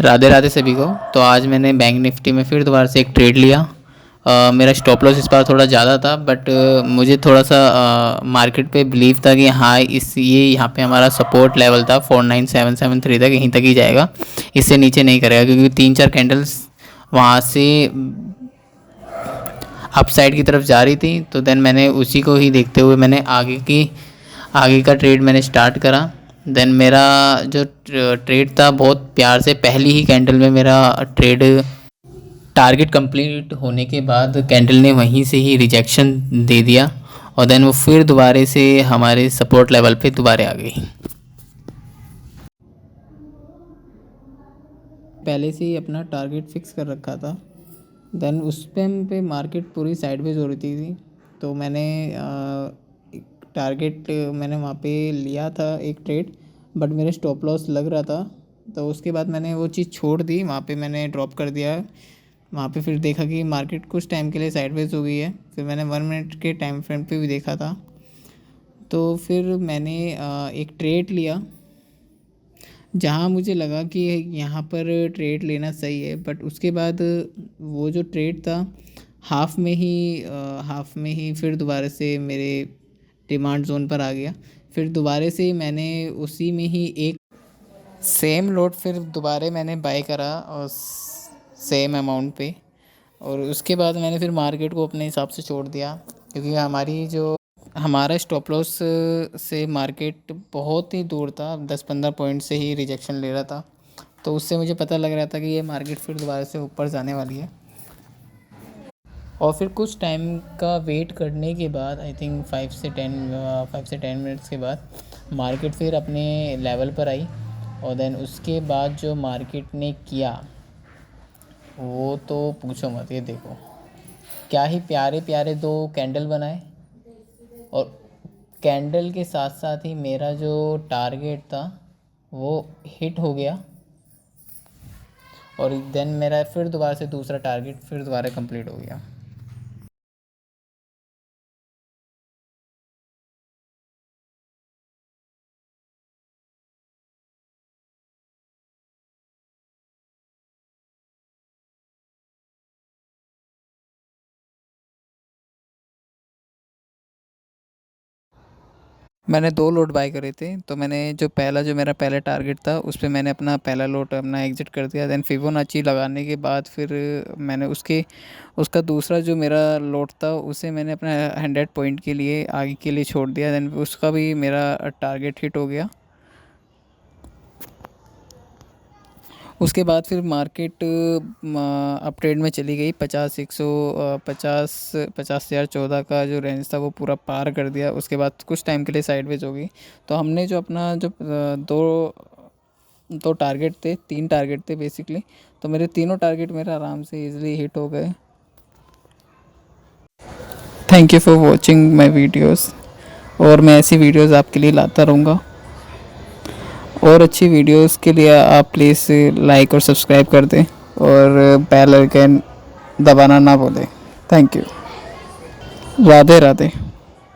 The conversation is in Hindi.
राधे राधे सभी को। तो आज मैंने बैंक निफ्टी में फिर दोबारा से एक ट्रेड लिया। मेरा स्टॉप लॉस इस बार थोड़ा ज़्यादा था, बट मुझे थोड़ा सा मार्केट पे बिलीव था कि हाँ ये यहाँ पे हमारा सपोर्ट लेवल था 49773 तक, यहीं तक ही जाएगा, इससे नीचे नहीं करेगा, क्योंकि 3-4 कैंडल्स वहाँ से अपसाइड की तरफ जा रही थी। तो देन मैंने उसी को ही देखते हुए मैंने आगे का ट्रेड मैंने स्टार्ट करा। देन मेरा जो ट्रेड था बहुत प्यार से पहली ही कैंडल में मेरा ट्रेड टारगेट कंप्लीट होने के बाद कैंडल ने वहीं से ही रिजेक्शन दे दिया, और देन वो फिर दोबारा से हमारे सपोर्ट लेवल पे दोबारा आ गई। पहले से ही अपना टारगेट फिक्स कर रखा था। देन उस टाइम पे मार्केट पूरी साइडवेज हो रही थी, तो मैंने टारगेट मैंने वहाँ पे लिया था एक ट्रेड, बट मेरे स्टॉप लॉस लग रहा था। तो उसके बाद मैंने वो चीज़ छोड़ दी, वहाँ पे मैंने ड्रॉप कर दिया। वहाँ पे फिर देखा कि मार्केट कुछ टाइम के लिए साइडवेज हो गई है। फिर मैंने 1 मिनट के टाइम फ्रेम पे भी देखा था, तो फिर मैंने एक ट्रेड लिया जहाँ मुझे लगा कि यहाँ पर ट्रेड लेना सही है। बट उसके बाद वो जो ट्रेड था हाफ में ही फिर दोबारा से मेरे डिमांड जोन पर आ गया। फिर दोबारा से मैंने उसी में ही एक सेम लोड फिर दोबारा मैंने बाय करा और सेम अमाउंट पे, और उसके बाद मैंने फिर मार्केट को अपने हिसाब से छोड़ दिया, क्योंकि हमारा स्टॉप लॉस से मार्केट बहुत ही दूर था, 10-15 पॉइंट से ही रिजेक्शन ले रहा था। तो उससे मुझे पता लग रहा था कि ये मार्केट फिर दोबारा से ऊपर जाने वाली है। और फिर कुछ टाइम का वेट करने के बाद आई थिंक 5 से 10 मिनट्स के बाद मार्केट फिर अपने लेवल पर आई। और देन उसके बाद जो मार्केट ने किया वो तो पूछो मत। ये देखो क्या ही प्यारे प्यारे 2 कैंडल बनाए, और कैंडल के साथ साथ ही मेरा जो टारगेट था वो हिट हो गया, और देन मेरा फिर दोबारा से दूसरा टारगेट फिर दोबारा कंप्लीट हो गया। मैंने 2 लोट बाय करे थे, तो मैंने जो मेरा पहला टारगेट था उस पे मैंने अपना पहला लोट अपना एग्ज़िट कर दिया। देन फिबोनाची लगाने के बाद फिर मैंने उसका दूसरा जो मेरा लोट था उसे मैंने अपना 100 पॉइंट के लिए आगे के लिए छोड़ दिया। देन उसका भी मेरा टारगेट हिट हो गया। उसके बाद फिर मार्केट अप ट्रेंड में चली गई। 50,150 का जो रेंज था वो पूरा पार कर दिया। उसके बाद कुछ टाइम के लिए साइडवेज हो गई। तो हमने जो अपना जो दो टारगेट थे, 3 टारगेट थे बेसिकली, तो मेरे तीनों टारगेट मेरा आराम से इजीली हिट हो गए। Thank you for watching my videos, और मैं ऐसी वीडियोज़ आपके लिए लाता रहूँगा। और अच्छी वीडियोस के लिए आप प्लीज़ लाइक और सब्सक्राइब कर दें, और बेल आइकन दबाना ना भूलें। Thank you. राधे राधे।